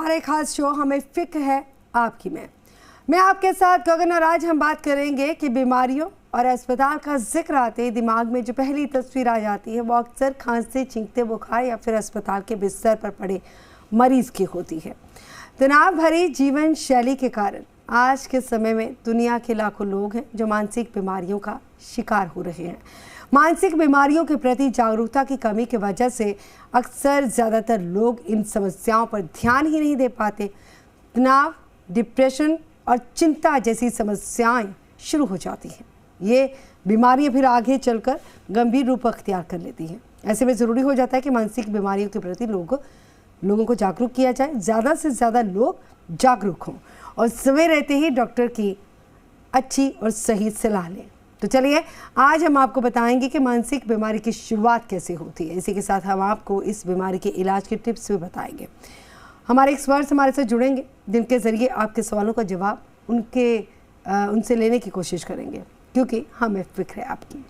हमारा एक खास शो हमें फिक्र है आपकी में। मैं आपके साथ गगन और आज हम बात करेंगे कि बीमारियों और अस्पताल का जिक्र आते ही दिमाग में जो पहली तस्वीर आ जाती है वो अक्सर खांसते, छींकते, बुखार या फिर अस्पताल के बिस्तर पर पड़े मरीज की होती है। तनाव भरी जीवन शैली के कारण आज के समय में दुनिया के लाखों लोग हैं जो मानसिक बीमारियों का शिकार हो रहे हैं। मानसिक बीमारियों के प्रति जागरूकता की कमी की वजह से अक्सर ज़्यादातर लोग इन समस्याओं पर ध्यान ही नहीं दे पाते। तनाव, डिप्रेशन और चिंता जैसी समस्याएं शुरू हो जाती हैं। ये बीमारियां फिर आगे चलकर गंभीर रूप अख्तियार कर लेती हैं। ऐसे में ज़रूरी हो जाता है कि मानसिक बीमारियों के प्रति लोगों को जागरूक किया जाए, ज़्यादा से ज़्यादा लोग जागरूक हों और समय रहते ही डॉक्टर की अच्छी और सही सलाह लें। तो चलिए आज हम आपको बताएंगे कि मानसिक बीमारी की शुरुआत कैसे होती है। इसी के साथ हम आपको इस बीमारी के इलाज के टिप्स भी बताएंगे। हमारे एक्सपर्ट्स हमारे साथ जुड़ेंगे जिनके ज़रिए आपके सवालों का जवाब उनसे लेने की कोशिश करेंगे, क्योंकि हमें फिक्र है आपकी।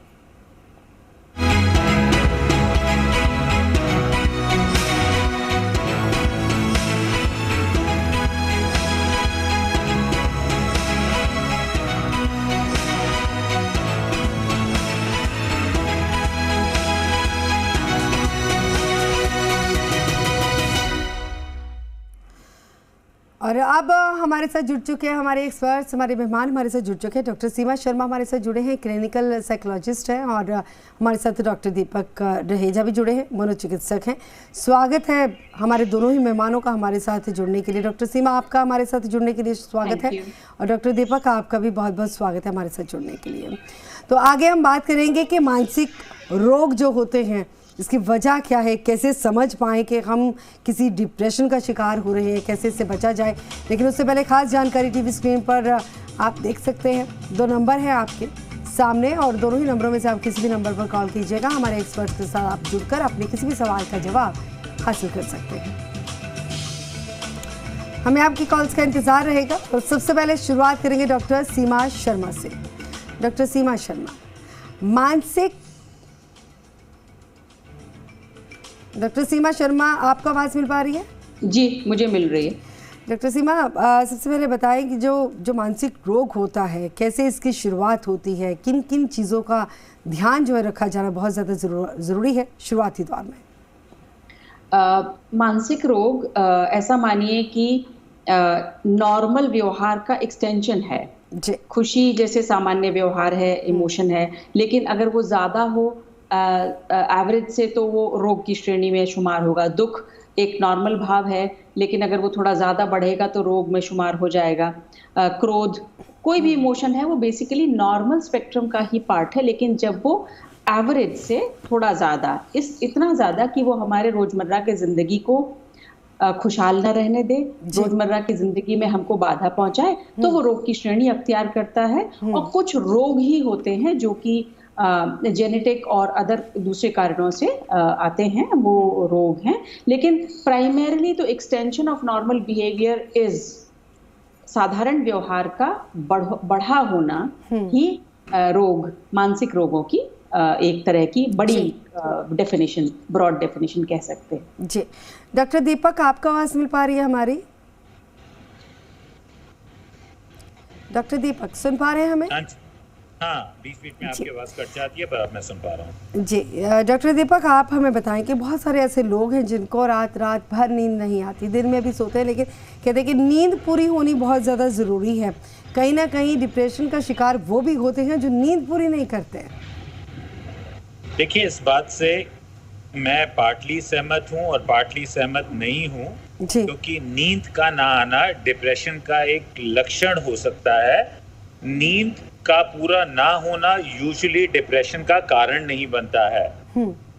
और अब हमारे साथ जुड़ चुके हैं हमारे एक्सपर्ट्स, हमारे मेहमान हमारे साथ जुड़ चुके हैं। डॉक्टर सीमा शर्मा हमारे साथ जुड़े हैं, क्लिनिकल साइकोलॉजिस्ट हैं, और हमारे साथ डॉक्टर दीपक रहेजा भी जुड़े हैं, मनोचिकित्सक हैं। स्वागत है हमारे दोनों ही मेहमानों का हमारे साथ जुड़ने के लिए। डॉक्टर सीमा आपका हमारे साथ जुड़ने के लिए स्वागत है, और डॉक्टर दीपक आपका भी बहुत बहुत स्वागत है हमारे साथ जुड़ने के लिए। तो आगे हम बात करेंगे कि मानसिक रोग जो होते हैं इसकी वजह क्या है, कैसे समझ पाएँ कि हम किसी डिप्रेशन का शिकार हो रहे हैं, कैसे इससे बचा जाए। लेकिन उससे पहले खास जानकारी टीवी स्क्रीन पर आप देख सकते हैं। 2 नंबर हैं आपके सामने और दोनों ही नंबरों में से आप किसी भी नंबर पर कॉल कीजिएगा। हमारे एक्सपर्ट्स के साथ आप जुड़कर अपने किसी भी सवाल का जवाब हासिल कर सकते हैं। हमें आपकी कॉल्स का इंतज़ार रहेगा। और सबसे पहले शुरुआत करेंगे डॉक्टर सीमा शर्मा से। डॉक्टर सीमा शर्मा, डॉक्टर सीमा शर्मा आपको आवाज़ मिल पा रही है? जी, मुझे मिल रही है। डॉक्टर सीमा, सबसे पहले बताएं कि जो मानसिक रोग होता है कैसे इसकी शुरुआत होती है, किन किन चीज़ों का ध्यान जो है रखा जाना बहुत ज़्यादा ज़रूरी है शुरुआती दौर में? मानसिक रोग ऐसा मानिए कि नॉर्मल व्यवहार का एक्सटेंशन है। खुशी जैसे सामान्य व्यवहार है, इमोशन है, लेकिन अगर वो ज़्यादा हो एवरेज से तो वो रोग की श्रेणी में शुमार होगा। दुख एक नॉर्मल भाव है, लेकिन अगर वो थोड़ा ज़्यादा बढ़ेगा तो रोग में शुमार हो जाएगा। क्रोध, कोई भी इमोशन है वो बेसिकली नॉर्मल स्पेक्ट्रम का ही पार्ट है, लेकिन जब वो एवरेज से थोड़ा ज़्यादा, इतना ज़्यादा कि वो हमारे रोज़मर्रा के ज़िंदगी को खुशहाल न रहने दे, रोज़मर्रा की ज़िंदगी में हमको बाधा पहुंचाए, तो वो रोग की श्रेणी अख्तियार करता है। और कुछ रोग ही होते हैं जो कि जेनेटिक और अदर दूसरे कारणों से आते हैं, वो रोग हैं। लेकिन प्राइमरीली तो extension of normal behaviour is साधारण व्यवहार का बढ़ा होना ही रोग, मानसिक रोगों की एक तरह की बड़ी डेफिनेशन, ब्रॉड डेफिनेशन कह सकते हैं। जी, डॉक्टर दीपक आपका आवाज़ मिल पा रही है हमारी? डॉक्टर दीपक सुन पा रहे हैं हमें? हाँ, बीच में आपकी आवाज़ कट जाती है, पर अब मैं सुन पा रहा हूँ। जी, डॉक्टर दीपक आप हमें बताएं कि बहुत सारे ऐसे लोग हैं जिनको रात भर नींद नहीं आती, दिन में भी सोते हैं, लेकिन कहते हैं कि नींद पूरी होनी बहुत ज़्यादा ज़रूरी है। कहीं ना कहीं डिप्रेशन का शिकार वो भी होते हैं जो नींद पूरी नहीं करते हैं। देखिए, इस बात से मैं पार्टली सहमत हूँ और पार्टली सहमत नहीं हूँ, क्योंकि नींद का ना आना डिप्रेशन का एक लक्षण हो सकता है। नींद का पूरा ना होना यूजुअली डिप्रेशन का कारण नहीं बनता है।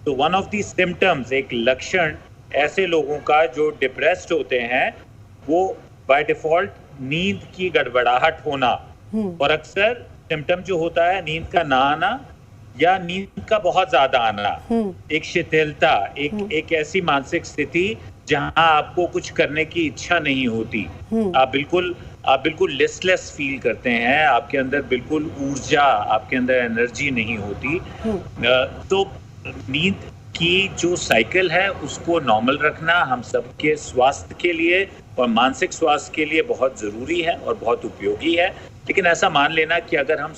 तो वन ऑफ द सिम्टम्स, एक लक्षण ऐसे लोगों का जो डिप्रेस्ड होते हैं, वो बाय डिफॉल्ट नींद की गड़बड़ाहट होना, और अक्सर सिम्टम जो होता है नींद का ना आना या नींद का बहुत ज्यादा आना, एक शिथिलता, एक ऐसी मानसिक स्थिति जहां आपको कुछ करने की इच्छा नहीं होती। आप बिल्कुल लिस्टलेस फील करते हैं, आपके अंदर बिल्कुल ऊर्जा, आपके अंदर एनर्जी नहीं होती। तो नींद की जो साइकिल है उसको नॉर्मल रखना हम सबके स्वास्थ्य के लिए और मानसिक स्वास्थ्य के लिए बहुत ज़रूरी है और बहुत उपयोगी है। लेकिन ऐसा मान लेना कि अगर हम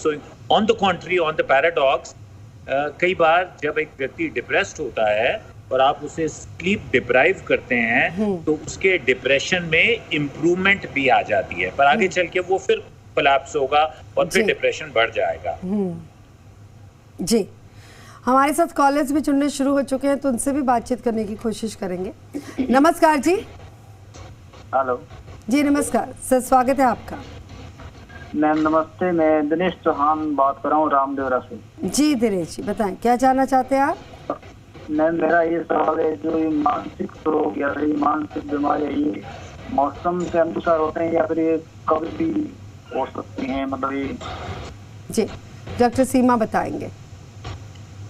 on the contrary, on the paradox, कई बार जब एक व्यक्ति डिप्रेस्ड होता है और आप उसे स्लीप डिप्राइव करते हैं तो उसके डिप्रेशन में इम्प्रूवमेंट भी आ जाती है, पर आगे चल के वो फिर कोलैप्स होगा और फिर डिप्रेशन बढ़ जाएगा। जी, हमारे साथ कॉलर्स भी जुड़ने शुरू हो चुके हैं तो उनसे भी बातचीत करने की कोशिश करेंगे। नमस्कार जी। हेलो जी नमस्कार सर, स्वागत है आपका। मैम नमस्ते, मैं दिनेश चौहान बात कर रहा हूँ रामदेवरा से। जी दिनेश जी बताएं, क्या जानना चाहते हैं आप? मैम मेरा ये सवाल है, जो ये मानसिक रोग या ये मानसिक बीमारी, ये मौसम के अनुसार होते हैं या फिर ये कभी भी हो सकती हैं, मतलब ये? जी डॉक्टर सीमा बताएंगे।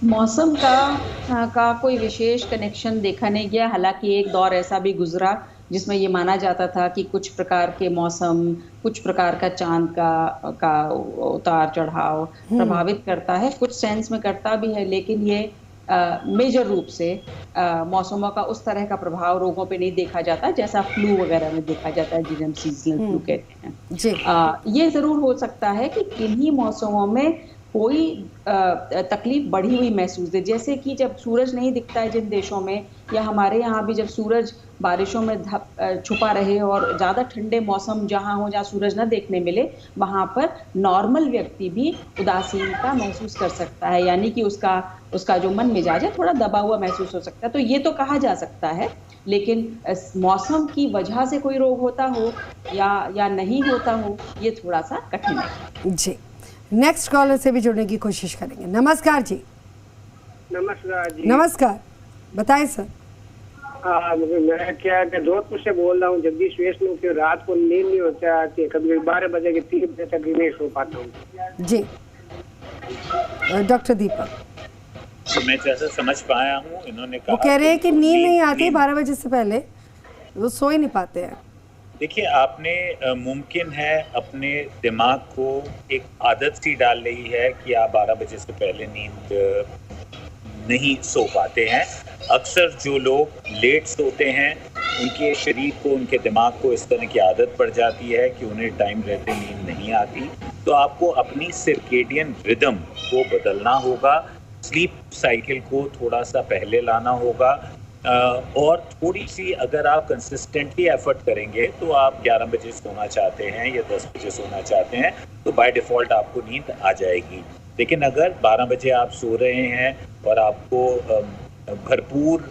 मौसम का कोई विशेष कनेक्शन देखा नहीं गया। हालांकि एक दौर ऐसा भी गुजरा जिसमें ये माना जाता था कि कुछ प्रकार के मौसम, कुछ प्रकार का चांद का उतार चढ़ाव प्रभावित करता है, कुछ सेंस में करता भी है, लेकिन ये मेजर रूप से मौसमों का उस तरह का प्रभाव रोगों पे नहीं देखा जाता जैसा फ्लू वगैरह में देखा जाता है, जिसे हम सीजनल फ्लू कहते हैं। ये जरूर हो सकता है कि किन्हीं मौसमों में कोई तकलीफ बढ़ी हुई महसूस है, जैसे कि जब सूरज नहीं दिखता है जिन देशों में, या हमारे यहाँ भी जब सूरज बारिशों में छुपा रहे और ज़्यादा ठंडे मौसम जहाँ हो, जहाँ सूरज न देखने मिले, वहाँ पर नॉर्मल व्यक्ति भी उदासीनता महसूस कर सकता है, यानी कि उसका जो मन मिजाज है थोड़ा दबा हुआ महसूस हो सकता है। तो ये तो कहा जा सकता है, लेकिन मौसम की वजह से कोई रोग होता हो या नहीं होता हो, ये थोड़ा सा कठिन है। जी, नेक्स्ट कॉलर से भी जुड़ने की कोशिश करेंगे। नमस्कार जी। नमस्कार जी। नमस्कार, बताएं सर। मैं क्या जोधपुर से बोल रहा हूँ, जगदीश वैष्णव की। रात को नींद नहीं होती आती, कभी 12 बजे के 3 बजे तक नहीं सो पाता हूँ। जी डॉक्टर दीपक। तो मैं जैसा समझ पाया हूँ, इन्होंने कहा वो कह रहे हैं कि नींद नहीं आती 12 बजे से पहले, वो सो ही नहीं पाते हैं। देखिए, आपने मुमकिन है अपने दिमाग को एक आदत सी डाल ली है कि आप 12 बजे से पहले नींद नहीं सो पाते हैं। अक्सर जो लोग लेट सोते हैं उनके शरीर को, उनके दिमाग को इस तरह की आदत पड़ जाती है कि उन्हें टाइम रहते नींद नहीं आती। तो आपको अपनी सर्केडियन रिदम को बदलना होगा, स्लीप साइकिल को थोड़ा सा पहले लाना होगा, और थोड़ी सी अगर आप कंसिस्टेंटली एफर्ट करेंगे तो आप 11 बजे सोना चाहते हैं या 10 बजे सोना चाहते हैं तो बाय डिफ़ॉल्ट आपको नींद आ जाएगी। लेकिन अगर 12 बजे आप सो रहे हैं और आपको भरपूर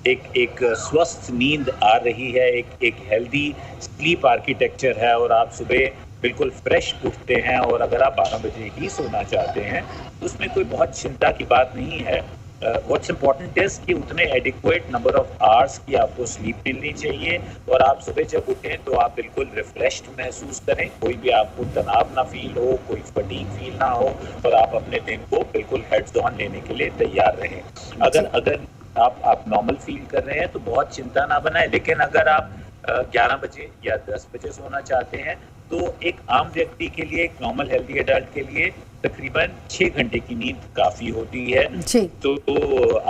एक स्वस्थ नींद आ रही है, एक हेल्दी स्लीप आर्किटेक्चर है और आप सुबह बिल्कुल फ्रेश उठते हैं, और अगर आप 12 बजे ही सोना चाहते हैं तो उसमें कोई बहुत चिंता की बात नहीं है। व्हाट्स इम्पॉर्टेंट इज कि उतने एडिक्वेट नंबर ऑफ आवर्स की आपको स्लीप मिलनी चाहिए, और आप सुबह जब उठें तो आप बिल्कुल रिफ्रेश्ड महसूस करें, कोई भी आपको तनाव ना फील हो, कोई फटीग फील ना हो, और आप अपने दिन को बिल्कुल हेड्स ऑन लेने के लिए तैयार रहें। अगर आप नॉर्मल फील कर रहे हैं तो बहुत चिंता ना बनाएं। लेकिन अगर आप 11 बजे या 10 बजे सोना चाहते हैं तो एक आम व्यक्ति के लिए, एक नॉर्मल हेल्दी एडल्ट के लिए तकरीबन 6 घंटे की नींद काफ़ी होती है। तो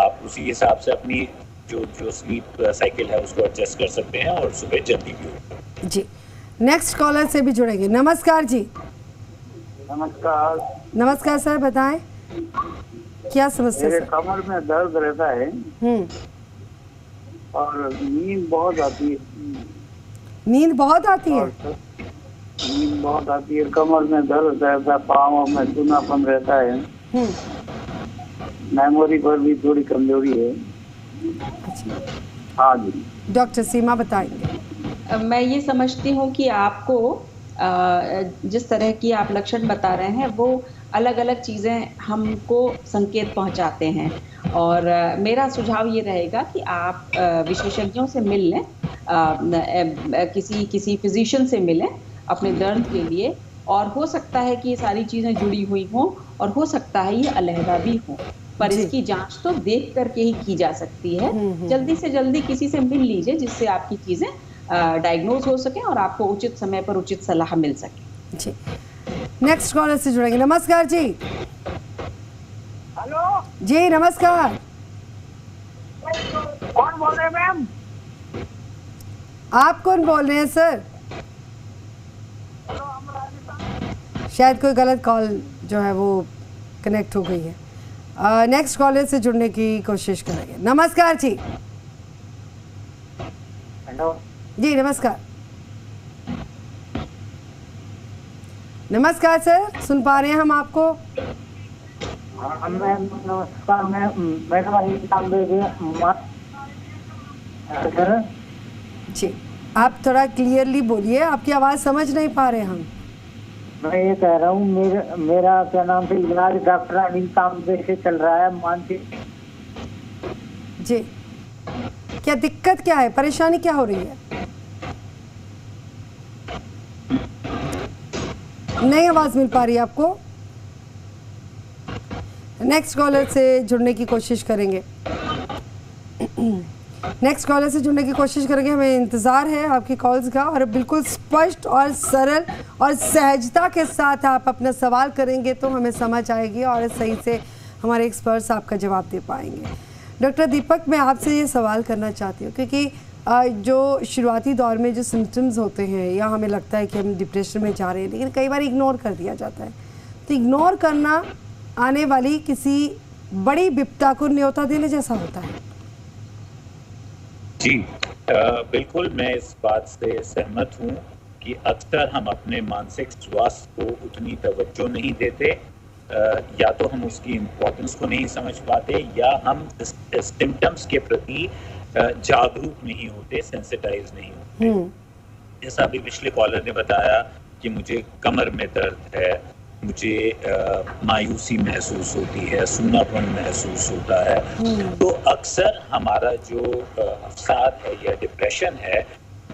आप उसी हिसाब से अपनी जो स्लीप साइकिल है उसको एडजस्ट कर सकते हैं और सुबह जल्दी भी हो। जी, नेक्स्ट कॉलर से भी जुड़ेंगे। नमस्कार जी। नमस्कार। नमस्कार सर, बताएं क्या समस्या? मेरे कमर में दर्द रहता है और नींद बहुत आती है। नींद बहुत आती है? नींद बहुत आती है, कमर में दर्द रहता है, पाँव में सूनापन रहता है, मेमोरी पर भी थोड़ी कमजोरी है। अच्छा। हाँ जी। डॉक्टर सीमा बताएंगे। मैं ये समझती हूँ कि आपको जिस तरह की आप लक्षण बता रहे हैं वो अलग अलग चीज़ें हमको संकेत पहुँचाते हैं, और मेरा सुझाव ये रहेगा कि आप विशेषज्ञों से मिल लें, किसी फिजिशियन से मिलें अपने दर्द के लिए, और हो सकता है कि ये सारी चीज़ें जुड़ी हुई हों और हो सकता है ये अलहदा भी हो, पर इसकी जांच तो देख करके ही की जा सकती है। जल्दी से जल्दी किसी से मिल लीजिए जिससे आपकी चीज़ें डायग्नोज हो सके और आपको उचित समय पर उचित सलाह मिल सके। जी, नेक्स्ट कॉलर से जुड़ेंगे। नमस्कार जी। हेलो जी नमस्कार। कौन बोल रहे हैं मैम? आप कौन बोल रहे हैं सर? शायद कोई गलत कॉल जो है वो कनेक्ट हो गई है। नेक्स्ट कॉलर से जुड़ने की कोशिश करेंगे। नमस्कार जी। हेलो जी नमस्कार। नमस्कार सर, सुन पा रहे हैं हम आपको। हाँ मैं नमस्कार, मैं मेरा जी आप थोड़ा क्लियरली बोलिए, आपकी आवाज़ समझ नहीं पा रहे हम। मैं ये कह रहा हूँ मेरा क्या नाम से इलाज डॉक्टर अनिल तांबे से चल रहा है, मानसिक। जी क्या दिक्कत क्या है, परेशानी क्या हो रही है? नहीं आवाज़ मिल पा रही है आपको? नेक्स्ट कॉलर से जुड़ने की कोशिश करेंगे। नेक्स्ट कॉलर से जुड़ने की कोशिश करेंगे। हमें इंतज़ार है आपकी कॉल्स का, और बिल्कुल स्पष्ट और सरल और सहजता के साथ आप अपना सवाल करेंगे तो हमें समझ आएगी और सही से हमारे एक्सपर्ट्स आपका जवाब दे पाएंगे। डॉक्टर दीपक, मैं आपसे ये सवाल करना चाहती हूँ क्योंकि जो शुरुआती दौर में जो सिम्टम्स होते हैं या हमें लगता है कि हम डिप्रेशन में जा रहे हैं, लेकिन कई बार इग्नोर कर दिया जाता है, तो इग्नोर करना आने वाली किसी बड़ी विपदा को न्योता देने जैसा होता है। जी बिल्कुल, मैं इस बात से सहमत हूँ कि अक्सर हम अपने मानसिक स्वास्थ्य को उतनी तवज्जो नहीं देते, या तो हम उसकी इम्पोर्टेंस को नहीं समझ पाते या हम सिम्टम्स के प्रति जागरूक नहीं होते, सेंसिटाइज नहीं होते। जैसा अभी पिछले कॉलर ने बताया कि मुझे कमर में दर्द है, मुझे मायूसी महसूस होती है, सूनापन महसूस होता है, तो अक्सर हमारा जो अवसाद है या डिप्रेशन है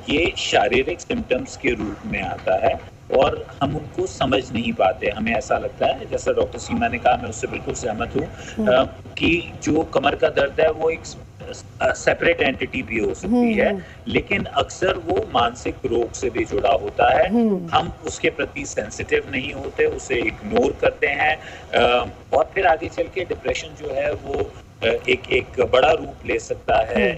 ये शारीरिक सिम्टम्स के रूप में आता है और हम उनको समझ नहीं पाते। हमें ऐसा लगता है, जैसा डॉक्टर सीमा ने कहा, मैं उससे बिल्कुल सहमत हूँ कि जो कमर का दर्द है वो एक सेपरेट एंटिटी भी हो सकती है, लेकिन अक्सर वो मानसिक रोग से भी जुड़ा होता है। हम उसके प्रति सेंसिटिव नहीं होते, उसे इग्नोर करते हैं और फिर आगे चल के डिप्रेशन जो है वो एक बड़ा रूप ले सकता है,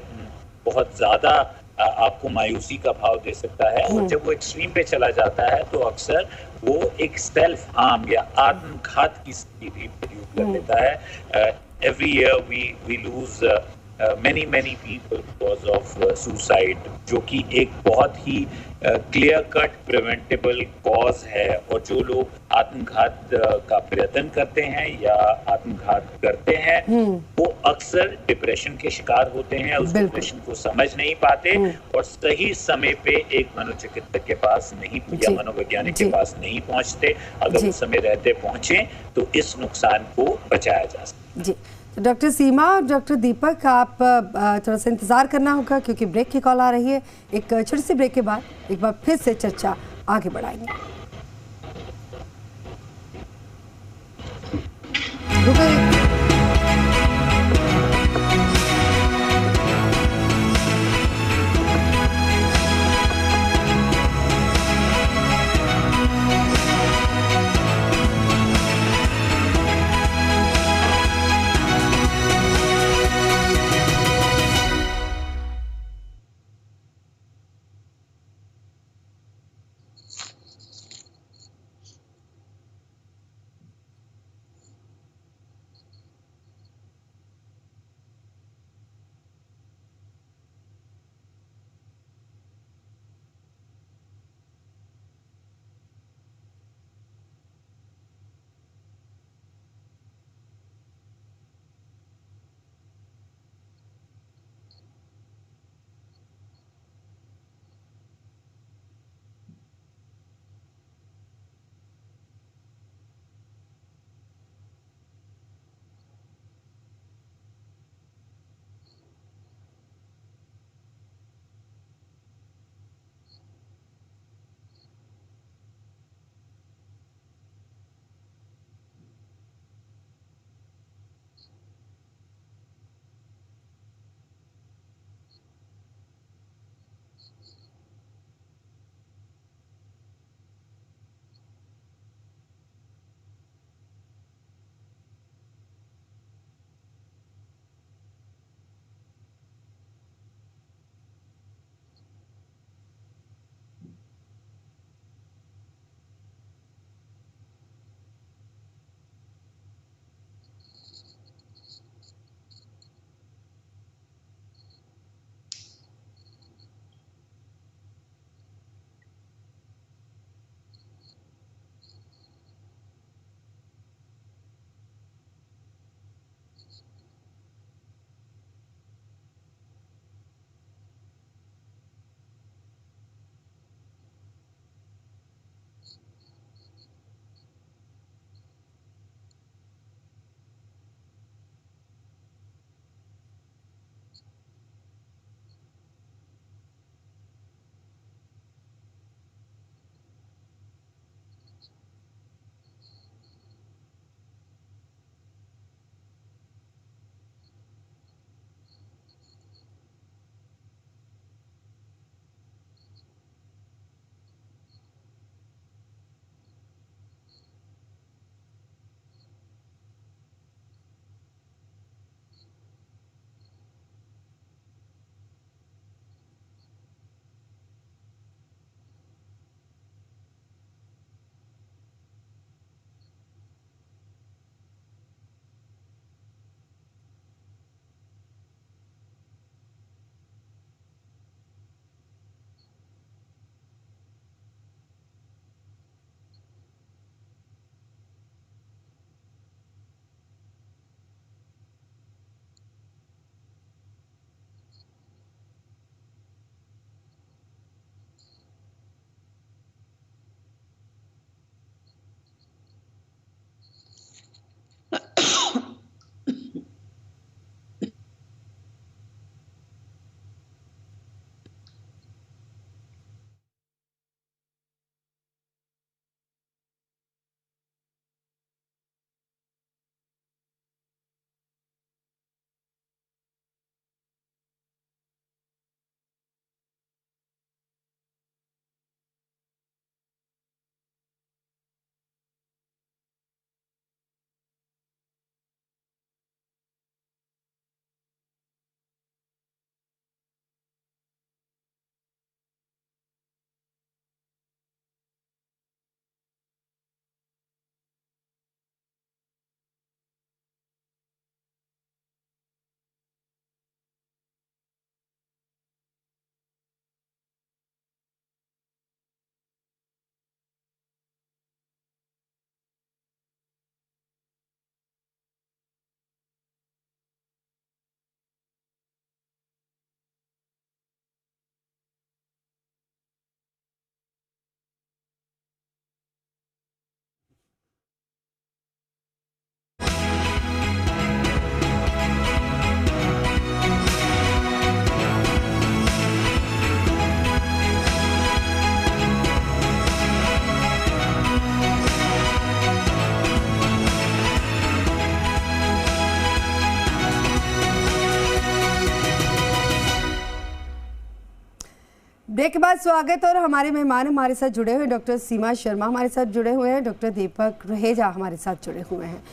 बहुत ज्यादा आपको मायूसी का भाव दे सकता है, और जब वो एक्सट्रीम पे चला जाता है तो अक्सर वो एक सेल्फ हार्म या आत्मघात की स्थिति भी प्रयोग कर लेता है। Every year we lose many people because of suicide, जो कि एक बहुत ही क्लियर कट प्रिवेंटेबल कॉज है, और जो लोग आत्मघात का प्रयत्न करते हैं या आत्मघात करते हैं वो अक्सर डिप्रेशन के शिकार होते हैं, उस डिप्रेशन को समझ नहीं पाते और सही समय पे एक मनोचिकित्सक के पास नहीं या मनोवैज्ञानिक के पास नहीं पहुंचते। अगर उस समय रहते पहुंचे तो इस नुकसान को बचाया जा सकता है। तो डॉक्टर सीमा और डॉक्टर दीपक, आप थोड़ा सा इंतज़ार करना होगा क्योंकि ब्रेक की कॉल आ रही है। एक छोटी सी ब्रेक के बाद एक बार फिर से चर्चा आगे बढ़ाएंगे। ब्रेक के बाद स्वागत। और हमारे मेहमान हमारे साथ जुड़े हुए डॉक्टर सीमा शर्मा हमारे साथ जुड़े हुए हैं, डॉक्टर दीपक रहेजा हमारे साथ जुड़े हुए हैं।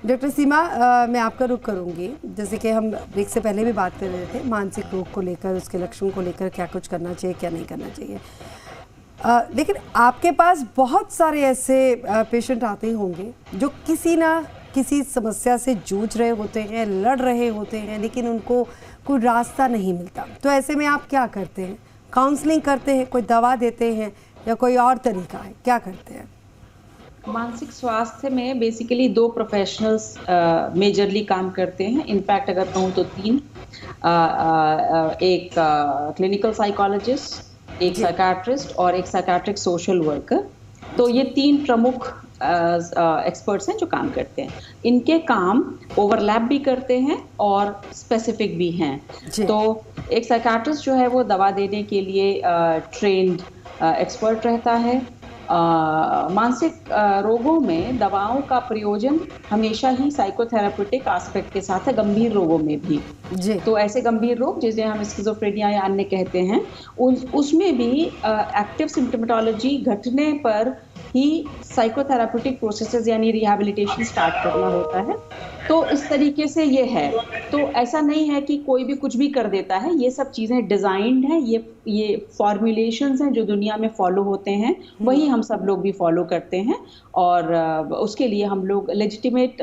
डॉक्टर सीमा, मैं आपका रुख करूंगी। जैसे कि हम ब्रेक से पहले भी बात कर रहे थे मानसिक रोग को लेकर, उसके लक्षणों को लेकर, क्या कुछ करना चाहिए क्या नहीं करना चाहिए। लेकिन आपके पास बहुत सारे ऐसे पेशेंट आते होंगे जो किसी ना किसी समस्या से जूझ रहे होते हैं, लड़ रहे होते हैं, लेकिन उनको कोई रास्ता नहीं मिलता। तो ऐसे में आप क्या करते हैं? काउंसलिंग करते हैं, कोई दवा देते हैं, या कोई और तरीका है, क्या करते हैं? मानसिक स्वास्थ्य में बेसिकली 2 प्रोफेशनल्स मेजरली काम करते हैं। इनफैक्ट अगर कहूँ तो 3, एक क्लिनिकल साइकोलॉजिस्ट, एक साइकाट्रिस्ट और एक साइकाट्रिक सोशल वर्कर। तो ये 3 प्रमुख एक्सपर्ट्स हैं जो काम करते हैं। इनके काम ओवरलैप भी करते हैं और स्पेसिफिक भी हैं। तो एक साइकाट्रिस्ट जो है वो दवा देने के लिए ट्रेंड एक्सपर्ट रहता है। मानसिक रोगों में दवाओं का प्रयोजन हमेशा ही साइकोथेराप्यूटिक एस्पेक्ट के साथ है, गंभीर रोगों में भी। तो ऐसे गंभीर रोग जिसे हम स्किज़ोफ्रेनिया या अन्य कहते हैं, उसमें भी एक्टिव सिम्प्टोमेटोलॉजी घटने पर ही साइकोथेराप्यूटिक प्रोसेसेस यानी रिहैबिलिटेशन स्टार्ट करना होता है। तो इस तरीके से ये है। तो ऐसा नहीं है कि कोई भी कुछ भी कर देता है। ये सब चीज़ें डिज़ाइंड हैं, ये फॉर्मुलेशंस हैं जो दुनिया में फॉलो होते हैं, वही हम सब लोग भी फॉलो करते हैं। और उसके लिए हम लोग लेजिटिमेट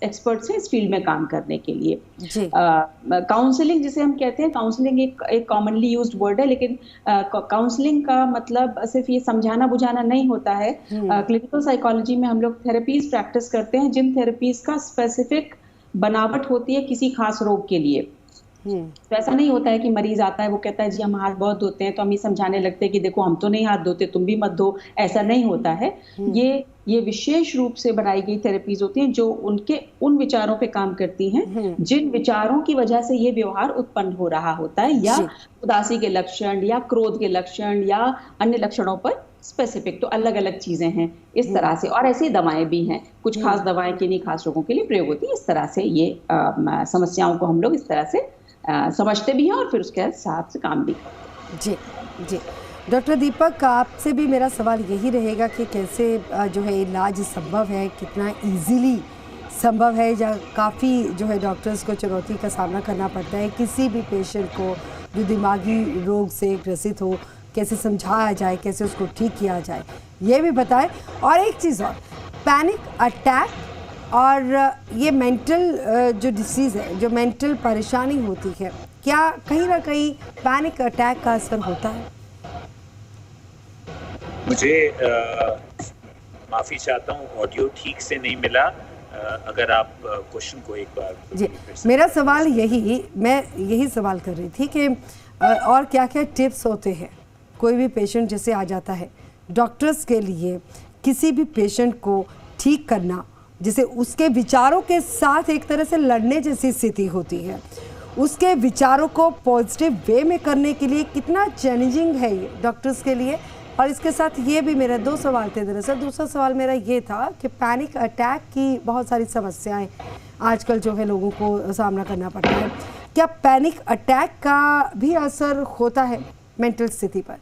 एक्सपर्ट्स हैं इस फील्ड में काम करने के लिए। काउंसलिंग जिसे हम कहते हैं, काउंसलिंग एक कॉमनली यूज्ड वर्ड है, लेकिन काउंसलिंग का मतलब सिर्फ ये समझाना बुझाना नहीं होता है। क्लिनिकल साइकोलॉजी में हम लोग थेरेपीज प्रैक्टिस करते हैं, जिन थेरेपीज का स्पेसिफिक बनावट होती है किसी खास रोग के लिए। तो ऐसा नहीं होता है कि मरीज आता है, वो कहता है जी हम हाथ बहुत धोते हैं, तो हम ये समझाने लगते हैं कि देखो हम तो नहीं हाथ धोते, तुम भी मत धो। ऐसा नहीं होता है। ये विशेष रूप से बनाई गई थेरेपीज होती हैं जो उन विचारों पे काम करती हैं जिन विचारों की वजह से ये व्यवहार उत्पन्न हो रहा होता है, या उदासी के लक्षण या क्रोध के लक्षण या अन्य लक्षणों पर स्पेसिफिक। तो अलग अलग चीजें हैं इस तरह से। और ऐसी दवाएं भी हैं, कुछ खास दवाएं किन्हीं खास रोगों के लिए प्रयोग होती है। इस तरह से ये समस्याओं को हम लोग इस तरह से समझते भी हैं और फिर उसके हिसाब से काम भी करते हैं। जी। डॉक्टर दीपक, आपसे भी मेरा सवाल यही रहेगा कि कैसे जो है इलाज संभव है, कितना इजीली संभव है, या काफ़ी जो है डॉक्टर्स को चुनौती का सामना करना पड़ता है किसी भी पेशेंट को जो दिमागी रोग से ग्रसित हो, कैसे समझाया जाए, कैसे उसको ठीक किया जाए, ये भी बताएं। और एक चीज़ और, पैनिक अटैक और ये मेंटल जो डिसीज़ है, जो मेंटल परेशानी होती है, क्या कहीं ना कहीं पैनिक अटैक का असर होता है? मुझे माफ़ी चाहता हूँ, ऑडियो ठीक से नहीं मिला। अगर आप क्वेश्चन को एक बार जी, मेरा सवाल मैं यही सवाल कर रही थी कि और क्या क्या टिप्स होते हैं कोई भी पेशेंट जैसे आ जाता है डॉक्टर्स के लिए, किसी भी पेशेंट को ठीक करना, जिसे उसके विचारों के साथ एक तरह से लड़ने जैसी स्थिति होती है, उसके विचारों को पॉजिटिव वे में करने के लिए कितना चैलेंजिंग है ये डॉक्टर्स के लिए। और इसके साथ ये भी मेरे 2 सवाल थे दरअसल। दूसरा सवाल मेरा ये था कि पैनिक अटैक की बहुत सारी समस्याएं आजकल जो है लोगों को सामना करना पड़ता है, क्या पैनिक अटैक का भी असर होता है मेंटल स्थिति पर?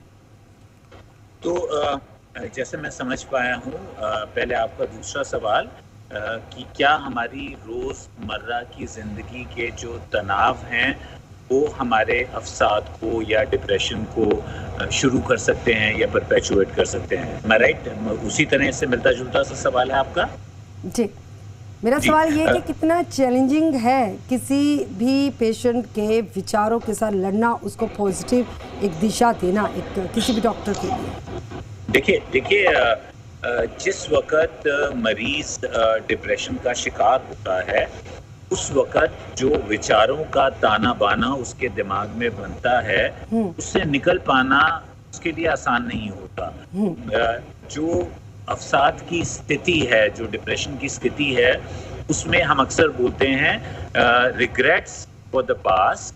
तो जैसे मैं समझ पाया हूँ, पहले आपका दूसरा सवाल कि क्या हमारी रोज़मर्रा की ज़िंदगी के जो तनाव हैं वो हमारे अवसाद को या डिप्रेशन को शुरू कर सकते हैं या परपेचुएट कर सकते हैं। मैं राइट? उसी तरह से मिलता जुलता सा सवाल है आपका। जी, मेरा सवाल ये कि कितना चैलेंजिंग है किसी भी पेशेंट के विचारों के साथ लड़ना, उसको पॉजिटिव एक दिशा देना किसी भी डॉक्टर के लिए। देखिए जिस वक़्त मरीज डिप्रेशन का शिकार होता है, उस वक़्त जो विचारों का ताना बाना उसके दिमाग में बनता है, उससे निकल पाना उसके लिए आसान नहीं होता। जो अवसाद की स्थिति है, जो डिप्रेशन की स्थिति है, उसमें हम अक्सर बोलते हैं regrets for the past,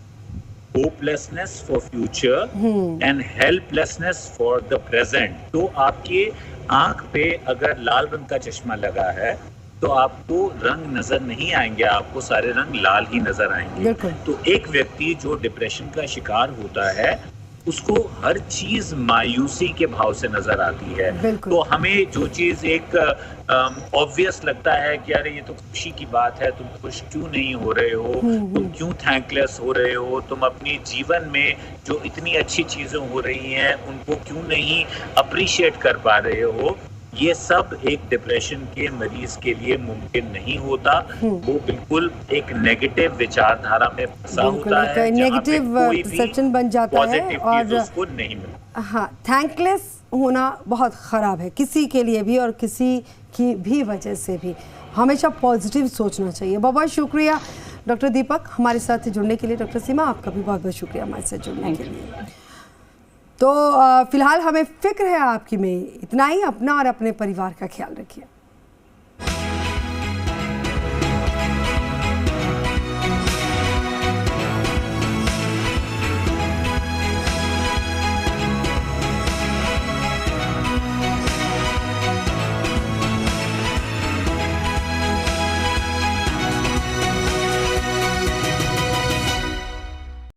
hopelessness for future and helplessness for the present. तो आपके आंख पे अगर लाल रंग का चश्मा लगा है तो आपको रंग नजर नहीं आएंगे, आपको सारे रंग लाल ही नजर आएंगे। तो एक व्यक्ति जो डिप्रेशन का शिकार होता है उसको हर चीज मायूसी के भाव से नजर आती है। तो हमें जो चीज एक ऑब्वियस लगता है कि अरे ये तो खुशी की बात है, तुम खुश क्यों नहीं हो रहे हो, तुम क्यों थैंकलेस हो रहे हो, तुम अपनी जीवन में जो इतनी अच्छी चीजें हो रही हैं उनको क्यों नहीं अप्रिशिएट कर पा रहे हो, ये सब एक डिप्रेशन के मरीज के लिए मुमकिन नहीं होता। वो बिल्कुल एक नेगेटिव विचारधारा में फंसा होता है, नेगेटिव परसेप्शन बन जाता है और उसको नहीं मिलता। हाँ, थैंकलेस होना बहुत ख़राब है किसी के लिए भी और किसी की भी वजह से भी। हमेशा पॉजिटिव सोचना चाहिए। बहुत बहुत शुक्रिया डॉक्टर दीपक हमारे साथ जुड़ने के लिए। डॉक्टर सीमा आपका भी बहुत बहुत शुक्रिया हमारे साथ जुड़ने के लिए। तो फिलहाल हमें फिक्र है आपकी में। इतना ही, अपना और अपने परिवार का ख्याल रखिए।